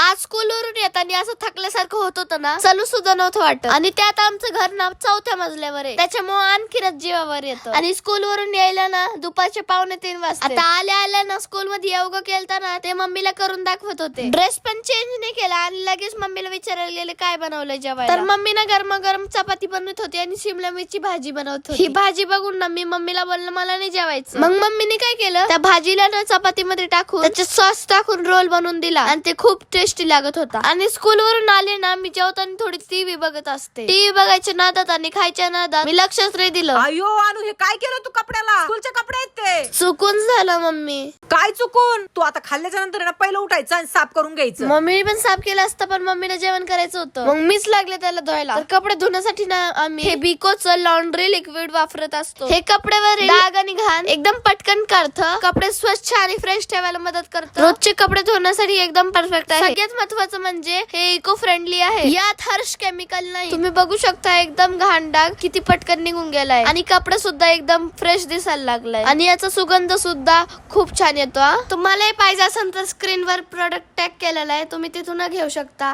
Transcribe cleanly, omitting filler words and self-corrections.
आज स्कूलवरून येताना असं थकल्यासारखं होत होतं ना, चालू सुद्धा नव्हतं वाटत. आणि त्यात आमचं घर ना 4थ्या मजल्यावर आहे, त्याच्यामुळे आणखीनच जीवावर येतं. आणि स्कूलवरून यायला ना दुपारचे 2:45 वाजता. आता आल्या ना स्कूल मध्ये योगा केलता ना, ते मम्मीला करून दाखवत होते. ड्रेस पण चेंज नाही केला आणि लगेच मम्मीला विचारायला गेले काय बनवलंय जेवायला. तर मम्मीना गरमागरम चपाती बनवत होती आणि शिमला मिरची भाजी बनवत होती. ही भाजी बघून ना मी मम्मीला बोललं मला नाही जेवायचं. मग मम्मीने काय केलं, त्या भाजीला ना चपाती मध्ये टाकून त्याच्यात सॉस टाकून रोल बनवून दिला आणि ते खूप टेस्टी लागत होता. आणि स्कूल वरून आले ना मी जेवताना थोडी टीव्ही बघत असते. टीव्ही बघायच्या नादात आणि खायच्या नादात मी लक्षच नाही दिलं. अयो अनु, हे काय केलं तू कपड्याला? स्कूलचे कपडे आहेत ते. चुकून झालं मम्मी. काय चुकून? तू आता खाल्ल्याच्या नंतर ना पहिलं उठायचं आणि साफ करून घ्यायचं. मम्मीने पण साफ केलं असतं पण मम्मीला जेवण करायचं होतं, मग मीच लागले त्याला धुवायला. तर कपडे धुण्यासाठी ना आम्ही हे बिकोचं लॉन्ड्री लिक्विड वापरत असतो. हे कपड्यावर डाग आणि घाण एकदम पटकन काढतं, कपडे स्वच्छ आणि फ्रेश ठेवायला मदत करतं. रोजचे कपडे धुण्यासाठी एकदम परफेक्ट आहे. सगळ्यात महत्वाचं म्हणजे हे इको फ्रेंडली आहे, यात हार्श केमिकल नाही. तुम्ही बघू शकता एकदम घाण डाग किती पटकन निघून गेलाय आणि कपडे सुद्धा एकदम फ्रेश दिसायला लागलाय आणि याचा सुगंध सुद्धा खूप छान येतो. तुम्हालाही पाहिजे असेल तर स्क्रीनवर प्रोडक्ट टॅग केलेला आहे, तुम्ही तिथून घेऊ शकता.